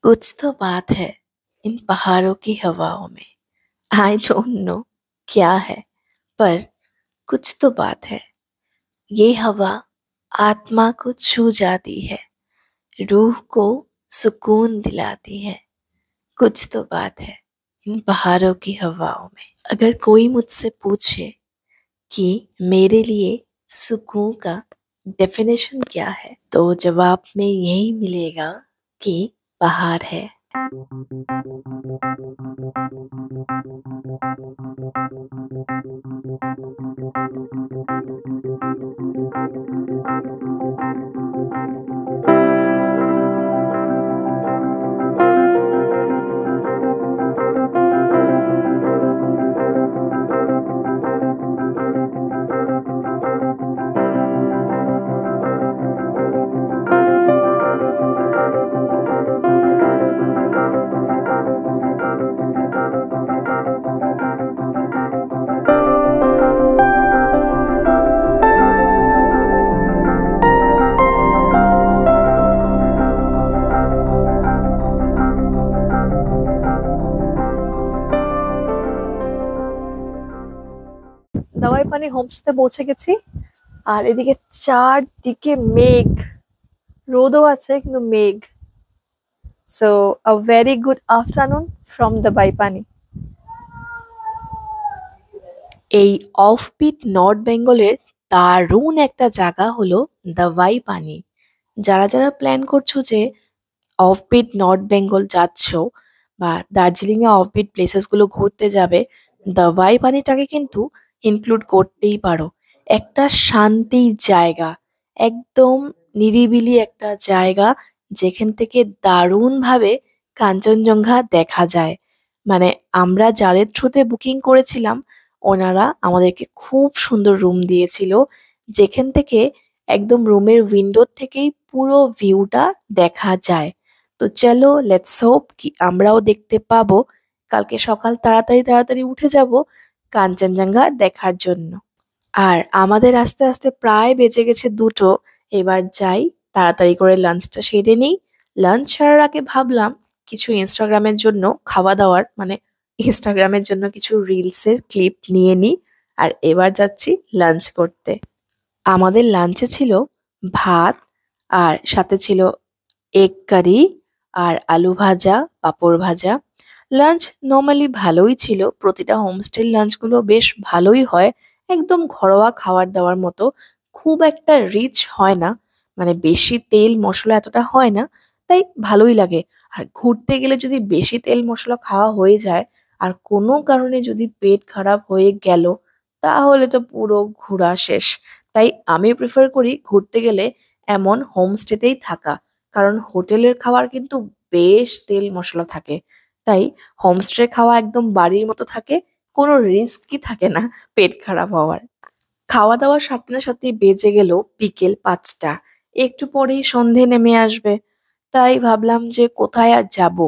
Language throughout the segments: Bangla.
कुछ तो बात है इन पहाड़ों की हवाओं में। आई डोंट नो क्या है, पर कुछ तो बात है। ये हवा आत्मा को छू जाती है, रूह को सुकून दिलाती है। कुछ तो बात है इन पहाड़ों की हवाओं में। अगर कोई मुझसे पूछे कि मेरे लिए सुकून का डेफिनेशन क्या है, तो जवाब में यही मिलेगा कि पहाड़ है। দাওয়াই পানি হোমস্টে পৌঁছে গেছি। আর এদিকে চারদিকে মেঘ, রোদও আছে কিন্তু মেঘ। So a very good afternoon from the Baipani. এই অফবিট নর্থ বেঙ্গলের দারুণ একটা জায়গা হলো দাওয়াই পানি। যারা যারা প্ল্যান করছো যে অফবিট নর্থ বেঙ্গল যাচ্ছ বা দার্জিলিং এ অফবিট প্লেসেস গুলো ঘুরতে যাবে, দাওয়াই পানিটাকে কিন্তু ইনক্লুড করতেই পারো। একটা শান্তির জায়গা, একদম নিরিবিলি একটা জায়গা, যেখান থেকে দারুণ ভাবে কাঞ্চনজঙ্ঘা দেখা যায়। মানে আমরা যাদের থ্রুতে বুকিং করেছিলাম, ওনারা আমাদেরকে খুব সুন্দর রুম দিয়েছিল, যেখান থেকে একদম রুমের উইন্ডোর থেকেই পুরো ভিউটা দেখা যায়। তো চলো লেটস হোপ কি আমরাও দেখতে পাবো। কালকে সকাল তাড়াতাড়ি তাড়াতাড়ি উঠে যাব কাঞ্চনজঙ্ঘা দেখার জন্য। আর আমাদের আস্তে আস্তে প্রায় বেজে গেছে 2টো। এবার যাই, তাড়াতাড়ি করে লাঞ্চটা সেরে নিই। লাঞ্চ সারার আগে ভাবলাম কিছু ইনস্টাগ্রামের জন্য খাওয়া দাওয়ার মানে ইনস্টাগ্রামের জন্য কিছু রিলসের ক্লিপ নিয়ে নিই। আর এবার যাচ্ছি লাঞ্চ করতে। আমাদের লাঞ্চে ছিল ভাত, আর সাথে ছিল এগ কারি আর আলু ভাজা, পাঁপড় ভাজা। লাঞ্চ নর্মালি ভালোই ছিল, প্রতিটা হোমস্টের লাঞ্চগুলো বেশ ভালোই হয়, একদম ঘরোয়া খাবার দাবার মতো। খুব একটা রিচ হয় না, মানে বেশি তেল মশলা এতটা হয় না, তাই ভালোই লাগে। আর ঘুরতে গেলে যদি বেশি তেল মশলা খাওয়া হয়ে যায় আর কোনো কারণে যদি পেট খারাপ হয়ে গেল, তাহলে তো পুরো ঘোরা শেষ। তাই আমি প্রেফার করি ঘুরতে গেলে এমন হোমস্টেতেই থাকা, কারণ হোটেলের খাবার কিন্তু বেশ তেল মশলা থাকে। তাই হোমস্টে খাওয়া একদম বাড়ির মতো থাকে, কোনো রিস্কই থাকে না পেট খারাপ হওয়ার। খাওয়া দাওয়া সারতে না সারতেই বেজে গেল বিকেল 5টা। একটু পরেই সন্ধে নেমে আসবে, তাই ভাবলাম যে কোথায় আর যাব,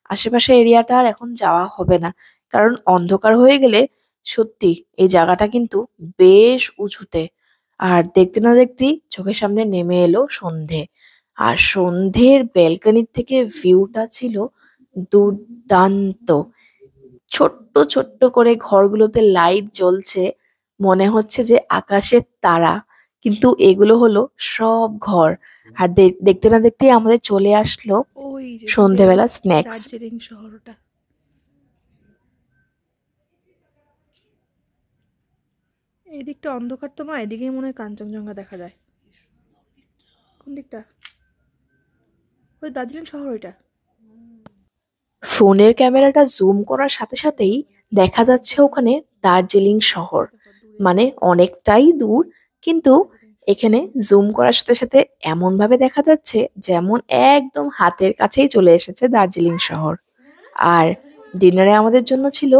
আশেপাশে এরিয়াটা আর এখন যাওয়া হবে না, কারণ অন্ধকার হয়ে গেলে সত্যি এই জায়গাটা কিন্তু বেশ উঁচুতে। আর দেখতে না দেখতেই চোখের সামনে নেমে এলো সন্ধে। আর সন্ধ্যের ব্যালকনির থেকে ভিউটা ছিল দুর্দান্ত। ছোট্ট ছোট্ট করে ঘরগুলোতে লাইট জ্বলছে, মনে হচ্ছে যে আকাশের তারা, কিন্তু এগুলো হলো সব ঘর। আর দেখতে না দেখতেই আমাদের চলে আসলো ওই যে দূরে সন্ধেবেলা স্ন্যাক্স। দার্জিলিং শহরটা। এই দিকটা অন্ধকার তো মা, এদিকেই মনে হয় কাঞ্চনজঙ্ঘা দেখা যায়। কোন দিকটা? ওই দার্জিলিং শহর ওইটা। ফোনের ক্যামেরাটা জুম করার সাথে সাথেই দেখা যাচ্ছে ওখানে দার্জিলিং শহর, দেখো দূরে মানে অনেকটাই দূর, কিন্তু এখানে জুম করার সাথে সাথে এমন ভাবে দেখা যাচ্ছে যেমন একদম হাতের কাছেই চলে এসেছে দার্জিলিং শহর। আর ডিনারে আমাদের জন্য ছিল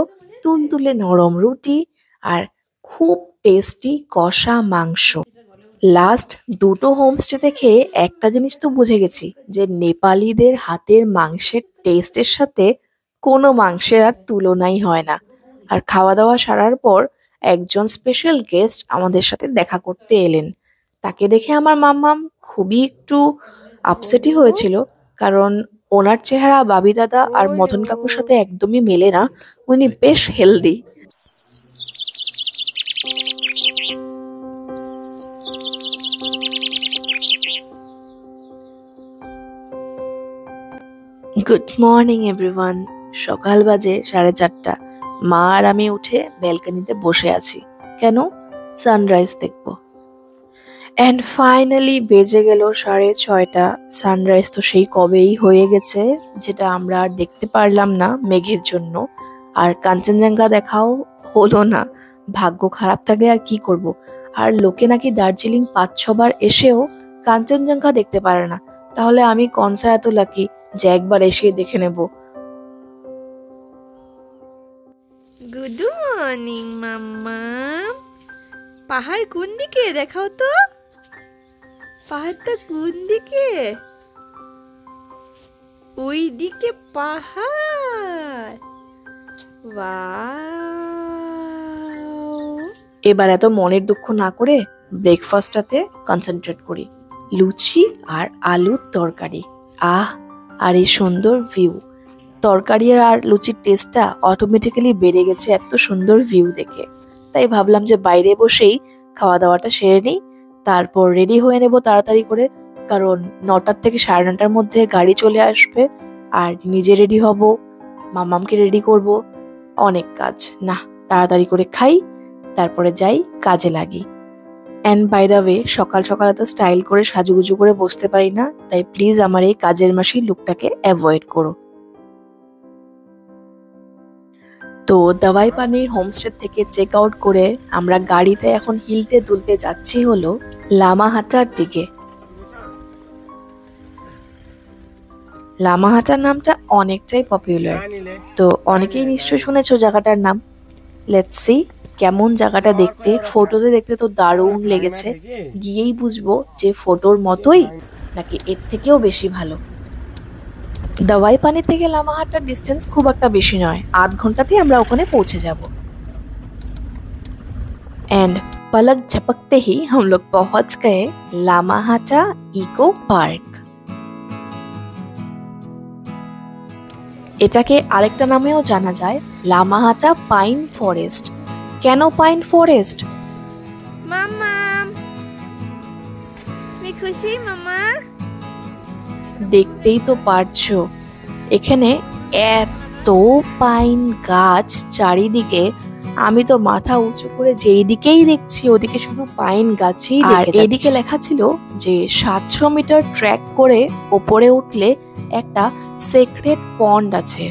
তুলতুলে নরম রুটি আর খুব টেস্টি কষা মাংস। লাস্ট 2টো হোমস্টে দেখে একটা জিনিস তো বুঝে গেছি যে নেপালিদের হাতের মাংসের টেস্টের সাথে কোনো মাংসের আর তুলনাই হয় না। আর খাওয়া দাওয়া সারার পর একজন স্পেশাল গেস্ট আমাদের সাথে দেখা করতে এলেন। তাকে দেখে আমার মাম্মাম খুবই একটু আপসেটই হয়েছিল, কারণ ওনার চেহারা বাবি দাদা আর মদন কাকুর সাথে একদমই মেলে না। উনি বেশ হেলদি। Good morning everyone. সকাল বাজে 4:30। মা আর আমি উঠে ব্যালকনিতে বসে আছি। কেন? সানরাইজ দেখবো। এন্ড ফাইনালি বেজে গেল 6:30। সানরাইজ তো সেই কবেই হয়ে গেছে, যেটা আমরা আর দেখতে পারলাম না মেঘের জন্য। আর কাঞ্চনজঙ্ঘা দেখাও হলো না। ভাগ্য খারাপ থাকলে আর কি করব। আর লোকে নাকি দার্জিলিং 5-6 বার এসেও কাঞ্চনজঙ্ঘা দেখতে পারে না। তাহলে আমি কনসা এত লাকি যে একবার এসে দেখে নেব। গুড মর্নিং মাম্মা। পাহাড় কোন দিকে দেখাও তো? পাহাড়টা কোন দিকে? ওই দিকে পাহাড়। ওয়াও। এবার এত মনের দুঃখ না করে ব্রেকফাস্টটাতে কনসেন্ট্রেট করি। লুচি আর আলুর তরকারি। আহ, আর এই সুন্দর ভিউ। তরকারি আর লুচির টেস্টটা অটোমেটিক্যালি বেড়ে গেছে এত সুন্দর ভিউ দেখে। তাই ভাবলাম যে বাইরে বসেই খাওয়া দাওয়াটা সেরে নিই, তারপর রেডি হয়ে নেব তাড়াতাড়ি করে। কারণ 9টার থেকে 9:30টার মধ্যে গাড়ি চলে আসবে। আর নিজে রেডি হব, মামামকে রেডি করব, অনেক কাজ। না, তাড়াতাড়ি করে খাই, তারপরে যাই, কাজে লাগি। অ্যান্ড বাই দ্য ওয়ে, সকাল সকাল এত স্টাইল করে সাজুগুজু করে বসতে পারি না, তাই প্লিজ আমার এই কাজের মাসির লুকটাকে অ্যাভয়েড করো। তো দাওয়াই পানির হোমস্টে থেকে চেক আউট করে আমরা গাড়িতে এখন হিলতে দুলতে যাচ্ছি হলো লামাহাটার দিকে। লামাহাটার নামটা অনেকটাই পপুলার, তো অনেকেই নিশ্চয়ই শুনেছো জায়গাটার নাম। লেটস সি কেমন জায়গাটা দেখতে। ফটোতে দেখতে তো দারুণ লেগেছে, গিয়েই বুঝবো যে ফটোর মতোই নাকি এর থেকেও বেশি ভালো। দাওয়াই পানি থেকে লামাহাটার ডিস্টেন্স খুব একটা বেশি নয়, 8 ঘন্টাতেই আমরা ওখানে পৌঁছে যাব। एंड पलक झपकते ही हम लोग पहुंच गए लामाहाटा इको पार्क। এটাকে আরেকটা নামেও জানা যায় লামাহাটা পাইন ফরেস্ট। কেন পাইন ফরেস্ট? মাম্মা, তুমি খুশি মাম্মা? দেখতেই তো পারছো, এখানে এত পাইন গাছ চারিদিকে। আমি তো মাথা উঁচু করে যেই দিকেই দেখছি ওদিকে শুধু পাইন গাছই। আর এদিকে লেখা ছিল যে 700 মিটার ট্র্যাক করে ওপরে উঠলে একটা সেক্রেট পন্ড আছে।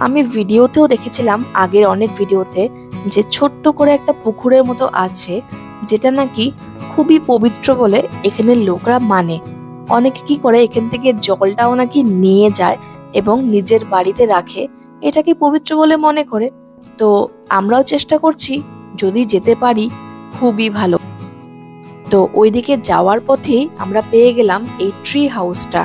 আমি ভিডিওতেও দেখেছিলাম, আগের অনেক ভিডিওতে, যে ছোট্ট করে একটা পুকুরের মতো আছে, যেটা নাকি খুবই পবিত্র বলে এখানে লোকরা মানে। অনেকে কি করে এখান থেকে জলটাও নাকি নিয়ে যায় এবং নিজের বাড়িতে রাখে, এটাকে পবিত্র বলে মনে করে। তো আমরাও চেষ্টা করছি, যদি যেতে পারি খুবই ভালো। তো ওইদিকে যাওয়ার পথেই আমরা পেয়ে গেলাম এই ট্রি হাউসটা।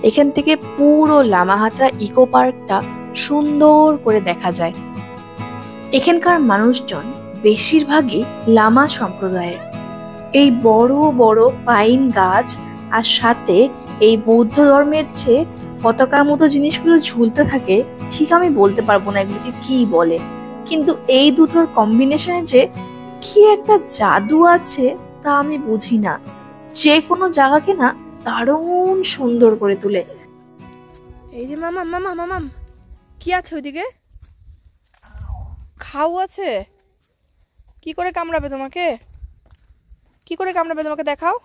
এখান থেকে পুরো লামাহাটা ইকো পার্কটা সুন্দর করে দেখা যায়। এখানকার মানুষজন বেশিরভাগই লামা সম্প্রদায়ের। এই বড় বড় পাইন গাছ আর সাথে এই বৌদ্ধ ধর্মের চেয়ে পতাকার মতো জিনিসগুলো ঝুলতে থাকে, ঠিক আমি বলতে পারবো না এগুলোকে কি বলে, কিন্তু এই দুটোর কম্বিনেশনে যে কি একটা জাদু আছে তা আমি বুঝি না। যে কোনো জায়গাকে না দারুণ সুন্দর করে তোলে। এই যে মামা মামা মামাম, কি আছে ওইদিকে? খাও আছে? কি করে কামড়াবে তোমাকে? কি করে কামড়াবে তোমাকে? দেখাও।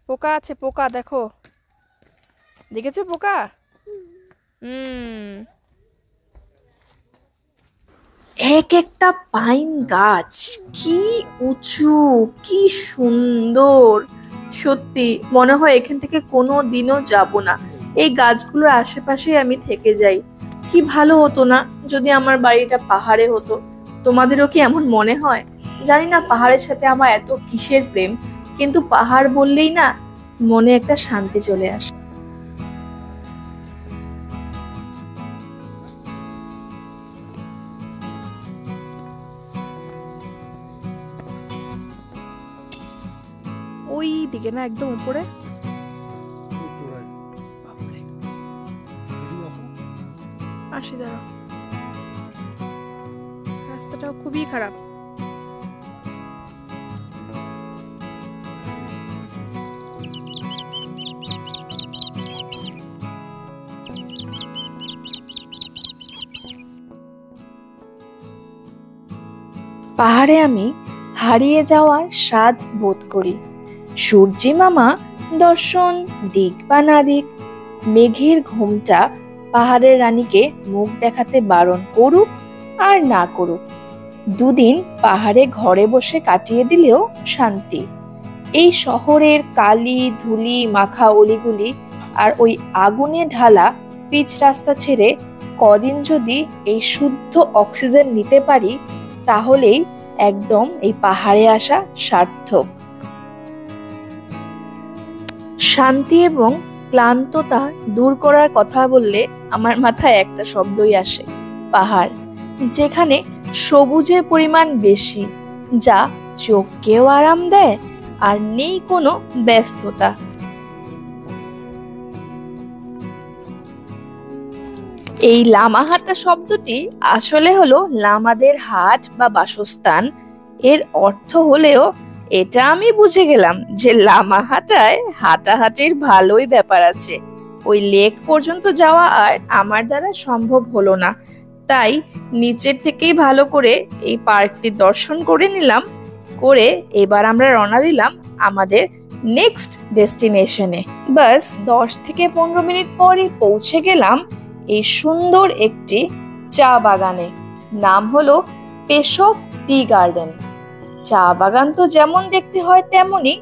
পোকা আছে, পোকা দেখো, দেখেছো পোকা? এক একটা পাইন গাছ কি উঁচু, কি সুন্দর। সত্যি মনে হয় এখান থেকে কোনো দিনও যাব না, এই গাছগুলোর আশেপাশেই আমি থেকে যাই। কি ভালো হতো না যদি আমার বাড়িটা পাহাড়ে হতো। তোমাদেরও কি এমন মনে হয়? জানি না পাহাড়ের সাথে আমার এত কিসের প্রেম, কিন্তু পাহাড় বললেই না মনে একটা শান্তি চলে আসে। ওই দিকে না, একদম উপরে। আসি দাঁড়াও, রাস্তাটাও খুবই খারাপ। পাহাড়ে আমি হারিয়ে যাওয়ার স্বাদ বোধ করি। সূর্যি মামা দর্শন দিক বা না দিক, মেঘের ঘোমটা পাহাড়ের রানীকে মুখ দেখাতে বারণ করুক আর না করুক, দুদিন পাহাড়ে ঘরে বসে কাটিয়ে দিলেও শান্তি। এই শহরের কালি ধুলি মাখা অলিগুলি আর ওই আগুনে ঢালা পিচ রাস্তা ছেড়ে কদিন যদি এই শুদ্ধ অক্সিজেন নিতে পারি, তাহলেই একদম এই পাহাড়ে আসা সার্থক। শান্তি এবং ক্লান্ততা দূর করার কথা বললে আমার মাথায় একটা শব্দই আসে, পাহাড়। যেখানে সবুজের পরিমাণ বেশি, যা চোখকেও আরাম দেয় আর নেই কোনো ব্যস্ততা। এই লামাহাতা শব্দটি আসলে হলো লামাদের হাট বা বাসস্থান। এর অর্থ হলেও এটা আমি বুঝে গেলাম যে লামাহাটায় হাঁটাহাঁটির ভালোই ব্যাপার আছে। ওই লেক পর্যন্ত যাওয়া আর আমার দ্বারা সম্ভব হলো না, তাই নিচের থেকেই ভালো করে এই পার্কটি দর্শন করে নিলাম। করে এবার আমরা রওনা দিলাম আমাদের নেক্সট ডেস্টিনেশনে। বাস 10 থেকে 15 মিনিট পরই পৌঁছে গেলাম এই সুন্দর একটি চা বাগানে। নাম হলো পেশক টি গার্ডেন। চা বাগান তো যেমন দেখতে হয় তেমনই।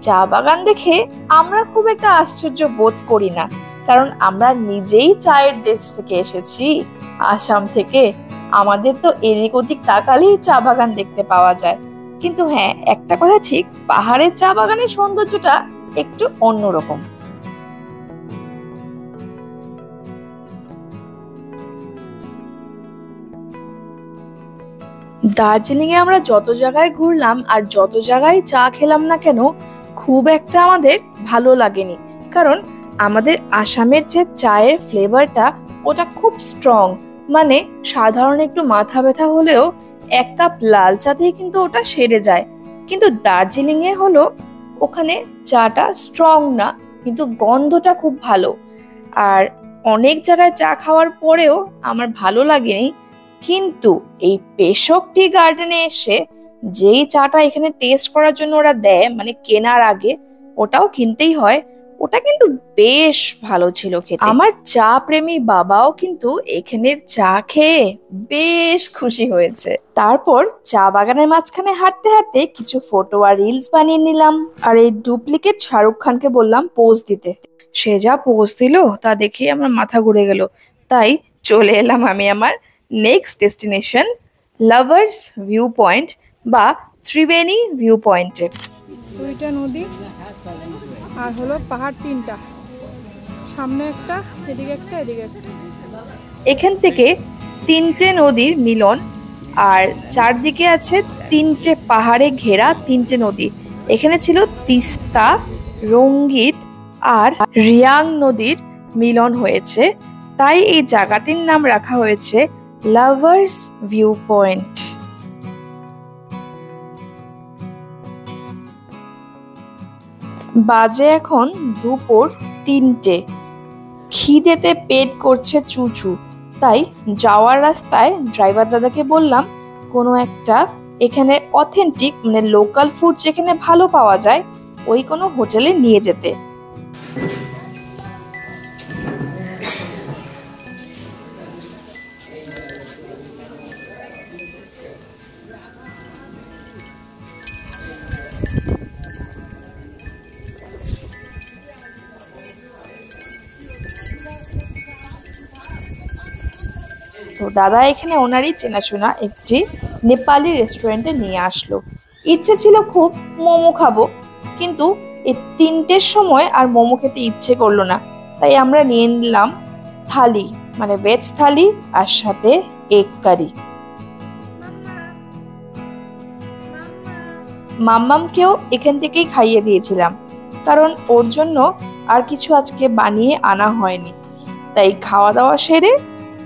চা বাগান দেখে আমরা খুব একটা আশ্চর্য বোধ করি না, কারণ আমরা নিজেই চায়ের দেশ থেকে এসেছি, আসাম থেকে। আমাদের তো এদিক ওদিক তাকালেই চা বাগান দেখতে পাওয়া যায়। কিন্তু হ্যাঁ, একটা কথা ঠিক, পাহাড়ের চা বাগানের সৌন্দর্যটা একটু অন্যরকম। দার্জিলিং এ আমরা যত জায়গায় ঘুরলাম আর যত জায়গায় চা খেলাম না কেন, খুব একটা আমাদের ভালো লাগেনি। কারণ আমাদের আসামের যে চায়ের ফ্লেভারটা, ওটা খুব স্ট্রং। মানে সাধারণ একটু মাথা ব্যথা হলেও 1 কাপ লাল চাতেই কিন্তু ওটা সেরে যায়। কিন্তু দার্জিলিং এ হলো ওখানে চাটা স্ট্রং না, কিন্তু গন্ধটা খুব ভালো। আর অনেক জায়গায় চা খাওয়ার পরেও আমার ভালো লাগেনি। কিন্তু এই পেশক টি গার্ডেনে এসে যেই চাটা এখানে টেস্ট করার জন্য ওরা দেয়, মানে কেনার আগে ওটাও কিনতেই হয়, ওটা কিন্তু বেশ ভালো ছিল খেতে। আমার চা প্রেমী বাবাও কিন্তু এখানের চা খেয়ে বেশ খুশি হয়েছে। তারপর চা বাগানের মাঝখানে হাঁটতে হাঁটতে কিছু ফটো আর রিলস বানিয়ে নিলাম। আর এই ডুপ্লিকেট শাহরুখ খানকে বললাম পোজ দিতে। সে যা পোজ দিল তা দেখেই আমার মাথা ঘুরে গেল। তাই চলে এলাম আমি আমার next destination lovers view point বা ত্রিবেণী ভিউ পয়েন্টে। 2টা নদী আর হলো পাহাড় 3টা, সামনে একটা, এদিকে একটা, এদিকে একটা। এখান থেকে 3টে নদীর মিলন আর চারদিকে আছে 3টে পাহাড়ে ঘেরা 3টে নদী। এখানে ছিল তিস্তা, রঙ্গিত আর রিয়াং নদীর মিলন হয়েছে, তাই এই জায়গাটির নাম রাখা হয়েছে লাভার্স ভিউ পয়েন্ট। বাজে এখন দুপুর 3টে। খিদেতে পেট করছে চুচু, তাই যাওয়ার রাস্তায় ড্রাইভার দাদাকে বললাম কোনো একটা এখানে অথেন্টিক মানে লোকাল ফুড যেখানে ভালো পাওয়া যায় ওই কোনো হোটেলে নিয়ে যেতে। তো দাদা এখানে ওনারই চেনাশোনা একটি নেপালি রেস্টুরেন্টে নিয়ে আসলো। ইচ্ছে ছিল খুব মোমো খাবো, কিন্তু এই 3টের সময় আর মোমো খেতে ইচ্ছে করলো না, তাই আমরা নিয়ে নিলাম থালি, মানে ভেজ থালি আর সাথে এগ কারি। মাম্মামকেও এখান থেকেই খাইয়ে দিয়েছিলাম, কারণ ওর জন্য আর কিছু আজকে বানিয়ে আনা হয়নি। তাই খাওয়া দাওয়া সেরে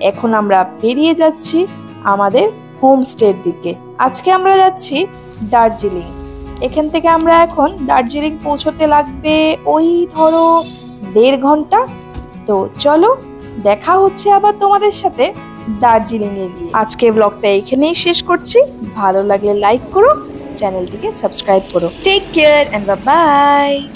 এখন আমরা বেরিয়ে যাচ্ছি আমাদের হোমস্টের দিকে। আজকে আমরা যাচ্ছি দার্জিলিং। এখান থেকে আমরা এখন দার্জিলিং পৌঁছতে লাগবে ওই ধরো 1.5 ঘন্টা। তো চলো দেখা হচ্ছে আবার তোমাদের সাথে দার্জিলিং এ গিয়ে। আজকে ব্লগটা এখানেই শেষ করছি। ভালো লাগলে লাইক করো, চ্যানেলটিকে সাবস্ক্রাইব করো। Take care and bye by.